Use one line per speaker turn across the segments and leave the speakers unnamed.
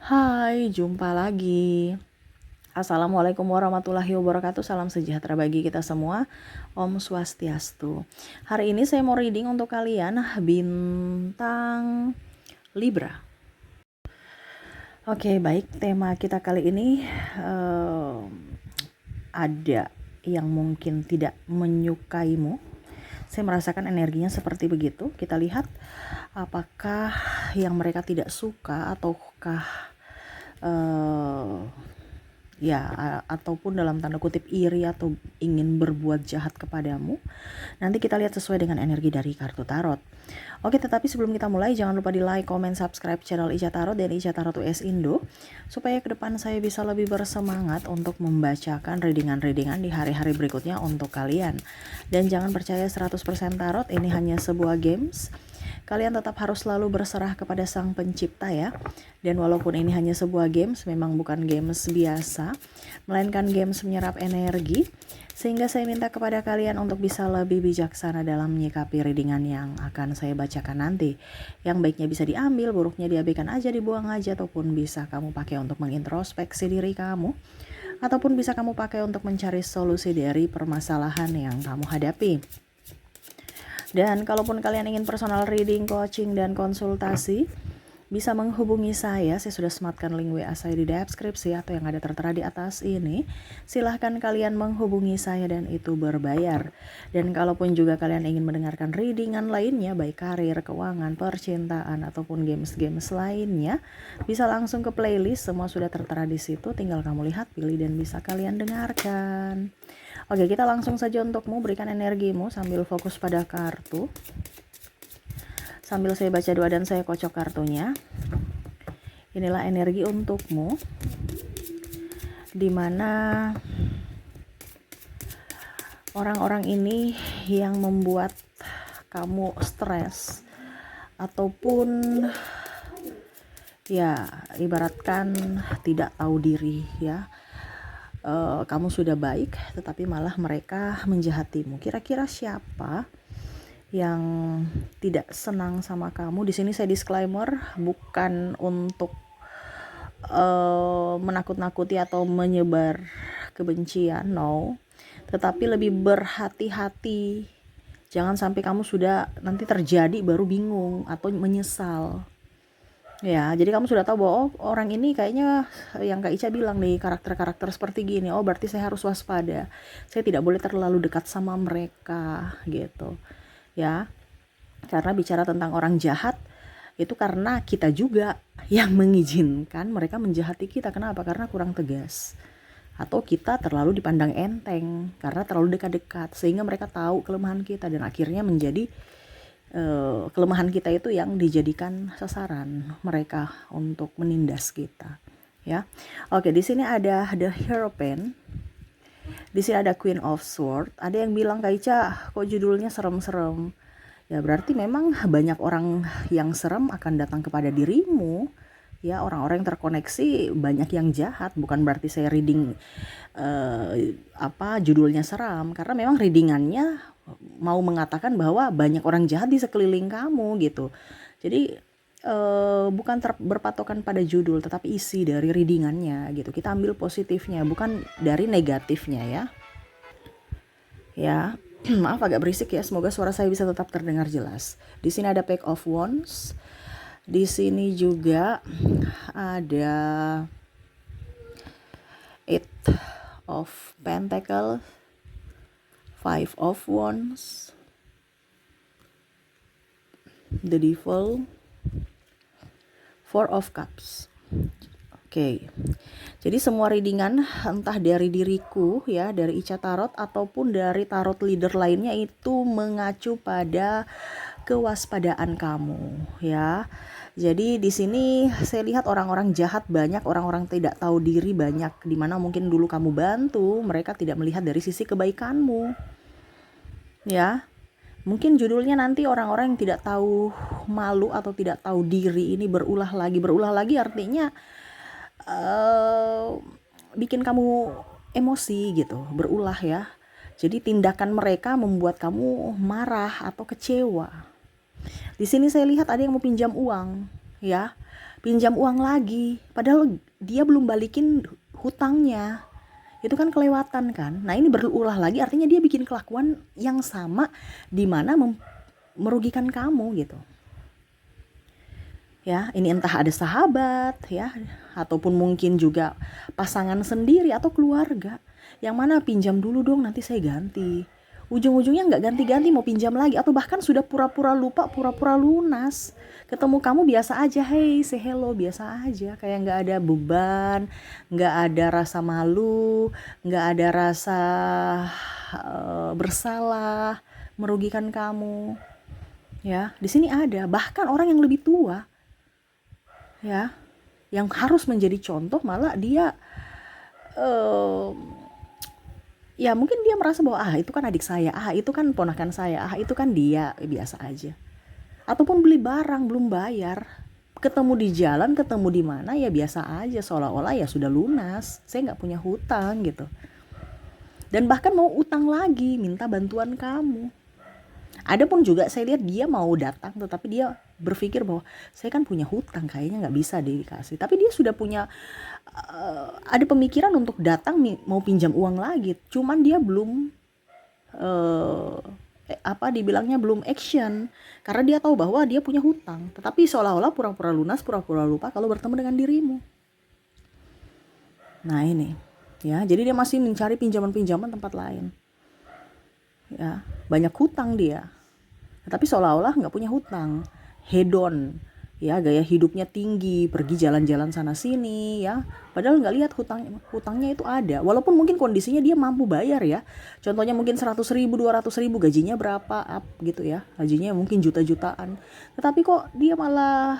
Hai, jumpa lagi. Assalamualaikum warahmatullahi wabarakatuh. Salam sejahtera bagi kita semua. Om Swastiastu. Hari ini saya mau reading untuk kalian bintang Libra. Oke, baik. Tema kita kali ini ada yang mungkin tidak menyukaimu. Saya merasakan energinya seperti begitu. Kita lihat apakah yang mereka tidak suka ataukah ataupun dalam tanda kutip iri atau ingin berbuat jahat kepadamu. Nanti kita lihat sesuai dengan energi dari kartu tarot. Oke, tetapi sebelum kita mulai, jangan lupa di like, comment, subscribe channel Ica Tarot dan Ica Tarot US Indo, supaya ke depan saya bisa lebih bersemangat untuk membacakan readingan-readingan di hari-hari berikutnya untuk kalian. Dan jangan percaya 100% tarot, ini hanya sebuah games. Kalian tetap harus selalu berserah kepada Sang Pencipta ya. Dan walaupun ini hanya sebuah games, memang bukan games biasa, melainkan games menyerap energi. Sehingga saya minta kepada kalian untuk bisa lebih bijaksana dalam menyikapi readingan yang akan saya bacakan nanti. Yang baiknya bisa diambil, buruknya diabaikan aja, dibuang aja, ataupun bisa kamu pakai untuk mengintrospeksi diri kamu, ataupun bisa kamu pakai untuk mencari solusi dari permasalahan yang kamu hadapi. Dan kalaupun kalian ingin personal reading, coaching, dan konsultasi, bisa menghubungi saya sudah sematkan link WA saya di deskripsi atau yang ada tertera di atas ini. Silahkan kalian menghubungi saya dan itu berbayar. Dan kalaupun juga kalian ingin mendengarkan readingan lainnya, baik karir, keuangan, percintaan, ataupun games-games lainnya, bisa langsung ke playlist, semua sudah tertera di situ, tinggal kamu lihat, pilih, dan bisa kalian dengarkan. Oke, kita langsung saja untukmu, berikan energimu sambil fokus pada kartu. Sambil saya baca doa dan saya kocok kartunya. Inilah energi untukmu, dimana orang-orang ini yang membuat kamu stres ataupun ya ibaratkan tidak tahu diri ya. Kamu sudah baik tetapi malah mereka menjahatimu. Kira-kira siapa yang tidak senang sama kamu? Di sini saya disclaimer, bukan untuk menakut-nakuti atau menyebar kebencian, no. Tetapi lebih berhati-hati. Jangan sampai kamu sudah nanti terjadi baru bingung atau menyesal. Ya, jadi kamu sudah tahu bahwa orang ini kayaknya yang Kak Ica bilang nih, karakter-karakter seperti gini. Oh, berarti saya harus waspada. Saya tidak boleh terlalu dekat sama mereka gitu. Ya. Karena bicara tentang orang jahat itu karena kita juga yang mengizinkan mereka menjahati kita. Kenapa? Karena kurang tegas. Atau kita terlalu dipandang enteng karena terlalu dekat-dekat, sehingga mereka tahu kelemahan kita dan akhirnya menjadi kelemahan kita itu yang dijadikan sasaran mereka untuk menindas kita ya. Oke, di sini ada The Hierophant, di sini ada Queen of Swords. Ada yang bilang, Kak Ica kok judulnya serem-serem? Ya berarti memang banyak orang yang serem akan datang kepada dirimu ya. Orang-orang yang terkoneksi banyak yang jahat, bukan berarti saya reading judulnya seram, karena memang readingannya mau mengatakan bahwa banyak orang jahat di sekeliling kamu gitu. Jadi bukan berpatokan pada judul tetapi isi dari readingannya gitu. Kita ambil positifnya bukan dari negatifnya ya. Ya, maaf agak berisik ya. Semoga suara saya bisa tetap terdengar jelas. Di sini ada Page of Wands. Di sini juga ada Eight of Pentacles, Five of Wands, The Devil, Four of Cups. Oke. Jadi semua readingan entah dari diriku ya, dari Ica Tarot ataupun dari tarot leader lainnya itu mengacu pada kewaspadaan kamu ya. Jadi di sini saya lihat orang-orang jahat banyak, orang-orang tidak tahu diri banyak, dimana mungkin dulu kamu bantu, mereka tidak melihat dari sisi kebaikanmu ya. Mungkin judulnya nanti orang-orang yang tidak tahu malu atau tidak tahu diri ini berulah lagi. Berulah lagi artinya bikin kamu emosi gitu, berulah ya. Jadi tindakan mereka membuat kamu marah atau kecewa. Di sini saya lihat ada yang mau pinjam uang ya. pinjam uang lagi, padahal dia belum balikin hutangnya. Itu kan kelewatan kan. Nah ini berulah lagi, artinya dia bikin kelakuan yang sama di mana merugikan kamu gitu. Ya, ini entah ada sahabat ya, ataupun mungkin juga pasangan sendiri atau keluarga. Yang mana pinjam dulu dong, nanti saya ganti. Ujung-ujungnya nggak ganti-ganti, mau pinjam lagi, atau bahkan sudah pura-pura lupa, pura-pura lunas. Ketemu kamu biasa aja, hey, say hello, biasa aja, kayak nggak ada beban, nggak ada rasa malu, nggak ada rasa bersalah, merugikan kamu. Ya, di sini ada bahkan orang yang lebih tua, ya, yang harus menjadi contoh, malah dia ya mungkin dia merasa bahwa itu kan adik saya, itu kan ponakan saya, itu kan dia, biasa aja. Ataupun beli barang belum bayar, ketemu di jalan, ketemu di mana, ya biasa aja, seolah-olah ya sudah lunas, saya nggak punya hutang gitu. Dan bahkan mau utang lagi, minta bantuan kamu. Ada pun juga saya lihat dia mau datang, tetapi dia berpikir bahwa saya kan punya hutang, kayaknya nggak bisa dikasih. Tapi dia sudah punya ada pemikiran untuk datang mau pinjam uang lagi. Cuman dia belum dibilangnya belum action, karena dia tahu bahwa dia punya hutang. Tetapi seolah-olah pura-pura lunas, pura-pura lupa kalau bertemu dengan dirimu. Nah ini, ya, jadi dia masih mencari pinjaman-pinjaman tempat lain. Ya, banyak hutang dia, tapi seolah-olah nggak punya hutang, hedon, ya, gaya hidupnya tinggi, pergi jalan-jalan sana sini, ya, padahal nggak lihat hutangnya itu ada, walaupun mungkin kondisinya dia mampu bayar, ya, contohnya mungkin 100.000, 200.000, gajinya berapa, gitu ya, gajinya mungkin juta-jutaan, tetapi kok dia malah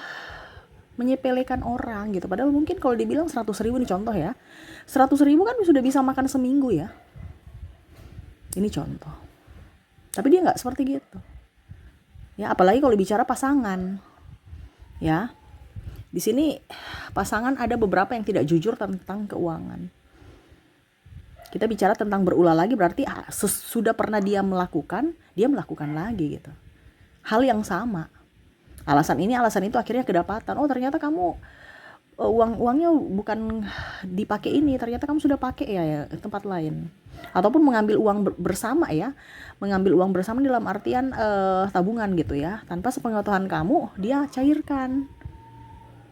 menyepelekan orang gitu, padahal mungkin kalau dibilang 100.000 nih contoh ya, 100.000 kan sudah bisa makan seminggu ya, ini contoh. Tapi dia nggak seperti gitu. Ya, apalagi kalau bicara pasangan. Ya. Di sini pasangan ada beberapa yang tidak jujur tentang keuangan. Kita bicara tentang berulah lagi, berarti sudah pernah dia melakukan lagi gitu. Hal yang sama. Alasan itu akhirnya kedapatan. Oh, ternyata kamu uangnya bukan dipakai ini, ternyata kamu sudah pakai ya tempat lain. Ataupun mengambil uang bersama, ya, mengambil uang bersama dalam artian tabungan gitu ya, tanpa sepengetahuan kamu dia cairkan,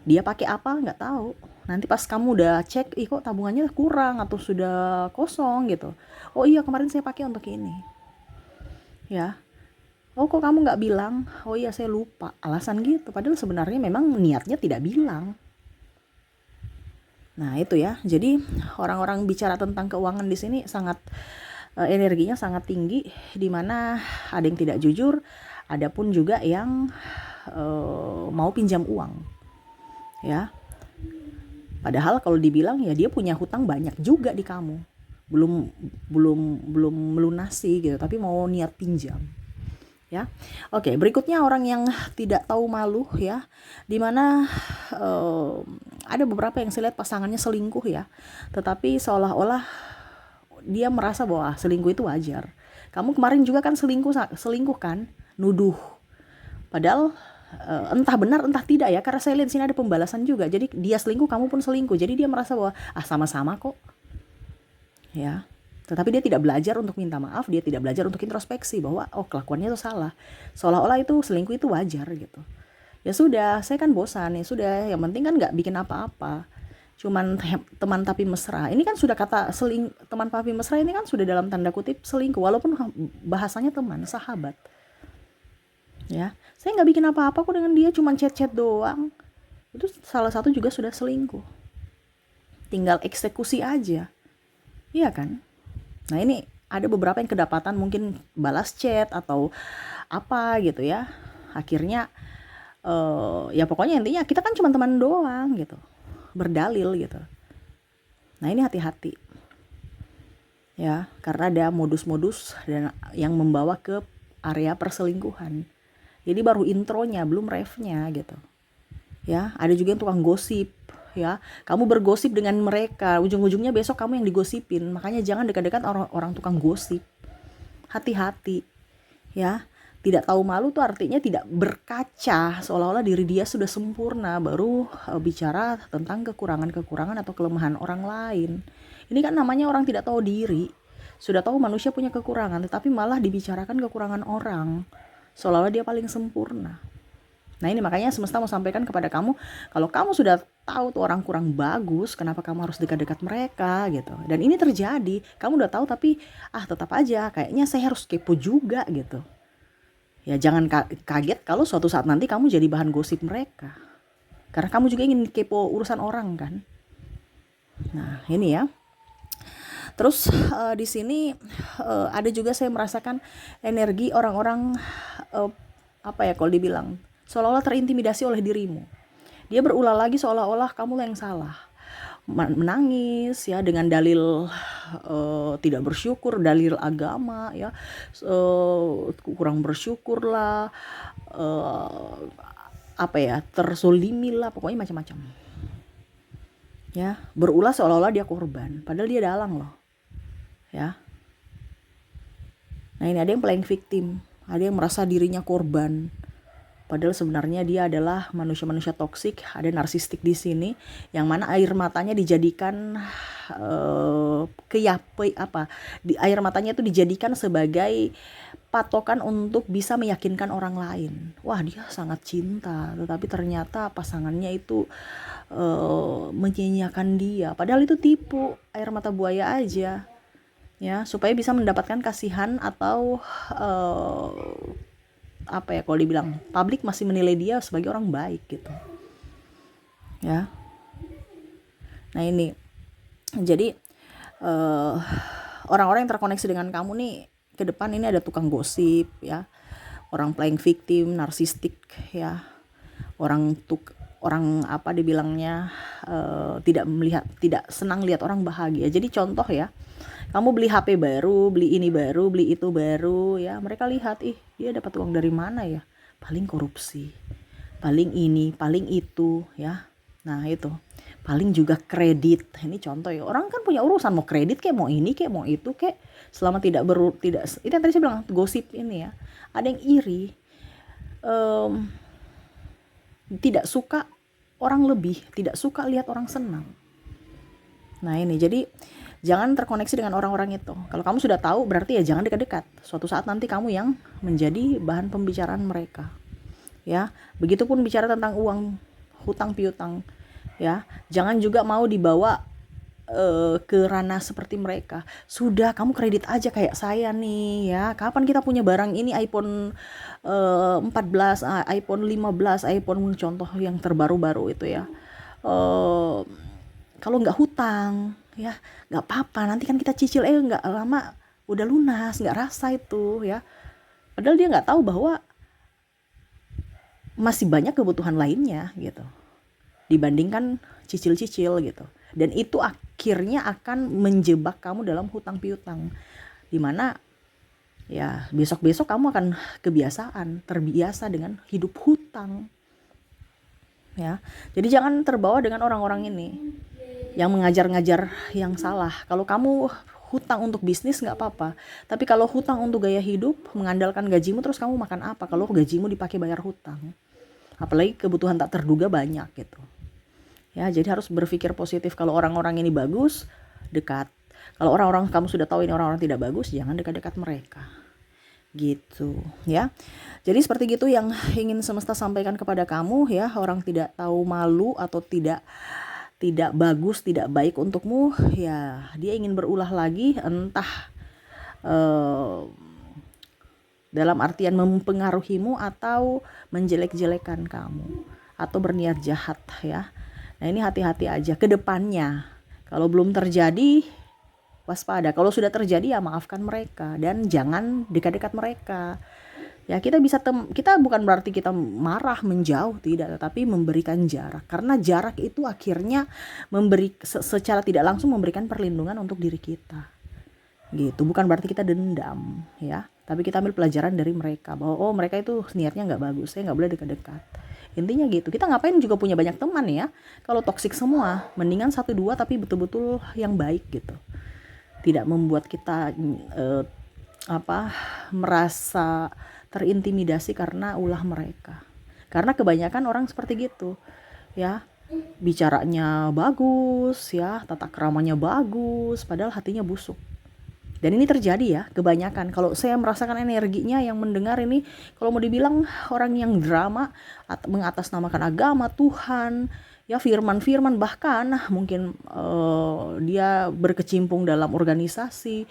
dia pakai apa nggak tahu, nanti pas kamu udah cek, kok tabungannya kurang atau sudah kosong gitu, oh iya kemarin saya pakai untuk ini, ya, oh kok kamu nggak bilang, oh iya saya lupa, alasan gitu, padahal sebenarnya memang niatnya tidak bilang. Nah itu ya, jadi orang-orang bicara tentang keuangan di sini sangat energinya sangat tinggi, di mana ada yang tidak jujur, ada pun juga yang mau pinjam uang, ya. Padahal kalau dibilang ya dia punya hutang banyak juga di kamu, belum melunasi gitu, tapi mau niat pinjam. Ya, oke. Berikutnya orang yang tidak tahu malu, ya, dimana ada beberapa yang saya lihat pasangannya selingkuh, ya, tetapi seolah-olah dia merasa bahwa selingkuh itu wajar. Kamu kemarin juga kan selingkuh kan, nuduh. Padahal entah benar entah tidak, ya, karena saya lihat di sini ada pembalasan juga. Jadi dia selingkuh, kamu pun selingkuh. Jadi dia merasa bahwa sama-sama kok, ya. Tetapi dia tidak belajar untuk minta maaf, dia tidak belajar untuk introspeksi bahwa kelakuannya itu salah. Seolah-olah itu selingkuh itu wajar gitu. Ya sudah, saya kan bosan, ya sudah, yang penting kan nggak bikin apa-apa. Cuman teman tapi mesra. Ini kan sudah kata teman tapi mesra ini kan sudah dalam tanda kutip selingkuh, walaupun bahasanya teman, sahabat. Ya, saya nggak bikin apa-apa kok dengan dia, cuman chat-chat doang. Itu salah satu juga sudah selingkuh. Tinggal eksekusi aja. Iya kan? Nah ini ada beberapa yang kedapatan mungkin balas chat atau apa gitu ya. Akhirnya ya pokoknya intinya kita kan cuma teman doang gitu. Berdalil gitu. Nah ini hati-hati. Ya, karena ada modus-modus dan yang membawa ke area perselingkuhan. Jadi baru intronya, belum refnya gitu. Ya, ada juga yang tukang gosip. Ya, kamu bergosip dengan mereka, ujung-ujungnya besok kamu yang digosipin. Makanya jangan dekat-dekat orang tukang gosip. Hati-hati, ya. Tidak tahu malu tuh artinya tidak berkaca, seolah-olah diri dia sudah sempurna, baru bicara tentang kekurangan-kekurangan atau kelemahan orang lain. Ini kan namanya orang tidak tahu diri. Sudah tahu manusia punya kekurangan, tetapi malah dibicarakan kekurangan orang, seolah-olah dia paling sempurna. Nah ini makanya semesta mau sampaikan kepada kamu, kalau kamu sudah tahu tuh orang kurang bagus, kenapa kamu harus dekat-dekat mereka gitu. Dan ini terjadi, kamu udah tahu tapi tetap aja kayaknya saya harus kepo juga gitu. Ya jangan kaget kalau suatu saat nanti kamu jadi bahan gosip mereka. Karena kamu juga ingin kepo urusan orang kan. Nah ini ya. Terus di sini ada juga saya merasakan energi orang-orang kalau dibilang seolah-olah terintimidasi oleh dirimu. Dia berulah lagi seolah-olah kamu yang salah. Menangis ya dengan dalil tidak bersyukur, dalil agama ya, kurang bersyukur lah, terzolimi lah, pokoknya macam-macam ya, berulah seolah-olah dia korban padahal dia dalang loh ya. Nah ini ada yang playing victim, ada yang merasa dirinya korban, padahal sebenarnya dia adalah manusia-manusia toksik. Ada narsistik di sini, yang mana air matanya dijadikan air matanya itu dijadikan sebagai patokan untuk bisa meyakinkan orang lain. Wah dia sangat cinta, tetapi ternyata pasangannya itu menyanyiakan dia. Padahal itu tipu, air mata buaya aja, ya supaya bisa mendapatkan kasihan atau kalau dibilang publik masih menilai dia sebagai orang baik gitu ya. Nah ini jadi orang-orang yang terkoneksi dengan kamu nih ke depan ini ada tukang gosip ya, orang playing victim, narsistik ya, orang dibilangnya tidak senang lihat orang bahagia. Jadi contoh ya, kamu beli HP baru, beli ini baru, beli itu baru ya, mereka lihat dia dapat uang dari mana ya, paling korupsi, paling ini, paling itu ya. Nah itu paling juga kredit. Ini contoh ya, orang kan punya urusan, mau kredit kayak mau ini kayak mau itu kayak, selama tidak itu yang tadi saya bilang gosip ini ya. Ada yang iri, tidak suka orang lebih, tidak suka lihat orang senang. Nah ini jadi jangan terkoneksi dengan orang-orang itu. Kalau kamu sudah tahu berarti ya jangan dekat-dekat. Suatu saat nanti kamu yang menjadi bahan pembicaraan mereka. Ya, begitupun bicara tentang uang, hutang piutang. Ya, jangan juga mau dibawa ke ranah seperti mereka. Sudah kamu kredit aja kayak saya nih ya. Kapan kita punya barang ini, iPhone 14, iPhone 15, iPhone contoh yang terbaru-baru itu ya. Kalau nggak hutang ya nggak apa-apa, nanti kan kita cicil nggak lama udah lunas, nggak rasa itu ya. Padahal dia nggak tahu bahwa masih banyak kebutuhan lainnya gitu dibandingkan cicil-cicil gitu. Dan itu akhirnya akan menjebak kamu dalam hutang piutang, dimana ya besok-besok kamu akan terbiasa dengan hidup hutang ya. Jadi jangan terbawa dengan orang-orang ini yang mengajar-ngajar yang salah. Kalau kamu hutang untuk bisnis nggak apa-apa, tapi kalau hutang untuk gaya hidup, mengandalkan gajimu, terus kamu makan apa kalau gajimu dipakai bayar hutang? Apalagi kebutuhan tak terduga banyak gitu ya. Jadi harus berpikir positif. Kalau orang-orang ini bagus, dekat. Kalau orang-orang kamu sudah tahu ini orang-orang tidak bagus, jangan dekat-dekat mereka gitu ya. Jadi seperti gitu yang ingin semesta sampaikan kepada kamu ya. Orang tidak tahu malu atau tidak bagus, tidak baik untukmu ya, dia ingin berulah lagi, entah dalam artian mempengaruhimu atau menjelek-jelekan kamu atau berniat jahat ya. Nah ini hati-hati aja ke depannya. Kalau belum terjadi waspada, kalau sudah terjadi ya maafkan mereka dan jangan dekat-dekat mereka. Ya kita bukan berarti kita marah menjauh, tidak, tetapi memberikan jarak, karena jarak itu akhirnya secara tidak langsung memberikan perlindungan untuk diri kita gitu. Bukan berarti kita dendam ya, tapi kita ambil pelajaran dari mereka bahwa mereka itu niatnya nggak bagus, saya nggak boleh dekat-dekat. Intinya gitu. Kita ngapain juga punya banyak teman ya, kalau toksik semua, mendingan 1-2 tapi betul-betul yang baik gitu, tidak membuat kita merasa terintimidasi karena ulah mereka. Karena kebanyakan orang seperti gitu, ya. Bicaranya bagus, ya, tata keramanya bagus, padahal hatinya busuk. Dan ini terjadi ya, kebanyakan. Kalau saya merasakan energinya yang mendengar ini, kalau mau dibilang orang yang drama, mengatasnamakan agama, Tuhan, ya firman-firman, bahkan mungkin dia berkecimpung dalam organisasi.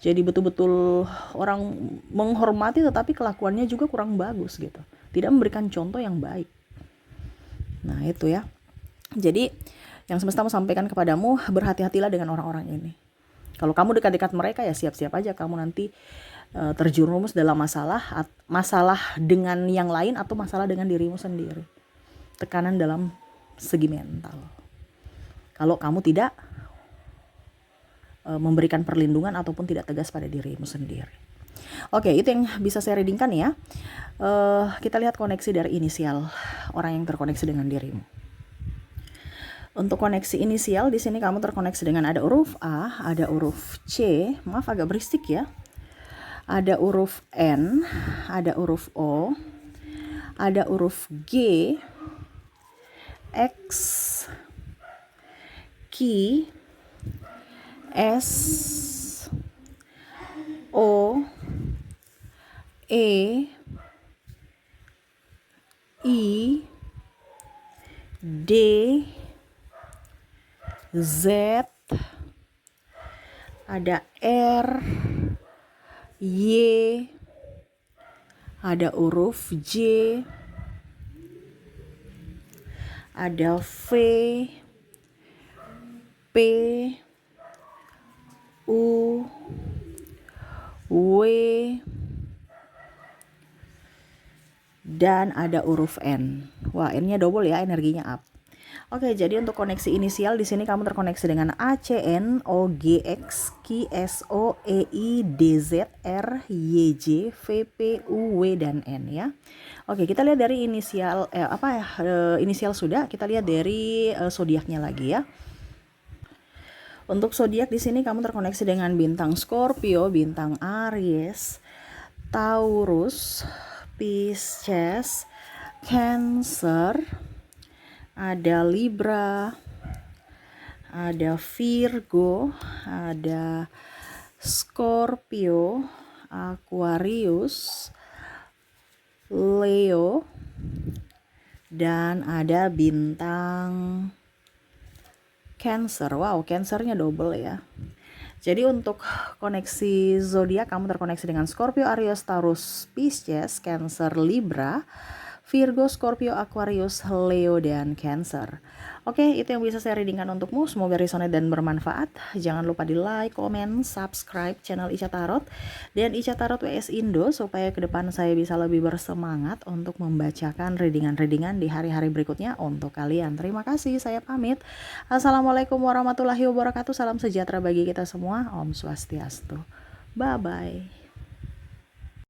Jadi betul-betul orang menghormati tetapi kelakuannya juga kurang bagus gitu. Tidak memberikan contoh yang baik. Nah, itu ya. Jadi yang semesta mau sampaikan kepadamu, berhati-hatilah dengan orang-orang ini. Kalau kamu dekat-dekat mereka ya siap-siap aja kamu nanti terjerumus dalam masalah dengan yang lain atau masalah dengan dirimu sendiri. Tekanan dalam segi mental. Kalau kamu tidak memberikan perlindungan ataupun tidak tegas pada dirimu sendiri. Oke, itu yang bisa saya readingkan ya. Kita lihat koneksi dari inisial orang yang terkoneksi dengan dirimu. Untuk koneksi inisial di sini kamu terkoneksi dengan ada huruf A, ada huruf C, maaf agak berisik ya. Ada huruf N, ada huruf O, ada huruf G, X, Q, S, O, E, I, D, Z, ada R, Y, ada huruf J, ada V, P, U, W, dan ada huruf N. Wah, N-nya double ya, energinya up. Oke, jadi untuk koneksi inisial di sini kamu terkoneksi dengan A, C, N, O, G, X, Q, S, O, E, I, D, Z, R, Y, J, V, P, U, W, dan N ya. Oke, kita lihat dari inisial inisial sudah, kita lihat dari zodiaknya lagi ya. Untuk zodiak di sini kamu terkoneksi dengan bintang Scorpio, bintang Aries, Taurus, Pisces, Cancer, ada Libra, ada Virgo, ada Scorpio, Aquarius, Leo, dan ada bintang Cancer. Wow, Cancernya double ya. Jadi untuk koneksi zodiak kamu terkoneksi dengan Scorpio, Aries, Taurus, Pisces, Cancer, Libra, Virgo, Scorpio, Aquarius, Leo, dan Cancer. Oke, itu yang bisa saya readingkan untukmu. Semoga resonate dan bermanfaat. Jangan lupa di like, comment, subscribe channel Ica Tarot dan Ica Tarot WS Indo supaya ke depan saya bisa lebih bersemangat untuk membacakan readingan-readingan di hari-hari berikutnya untuk kalian. Terima kasih, saya pamit. Assalamualaikum warahmatullahi wabarakatuh. Salam sejahtera bagi kita semua. Om Swastiastu. Bye-bye.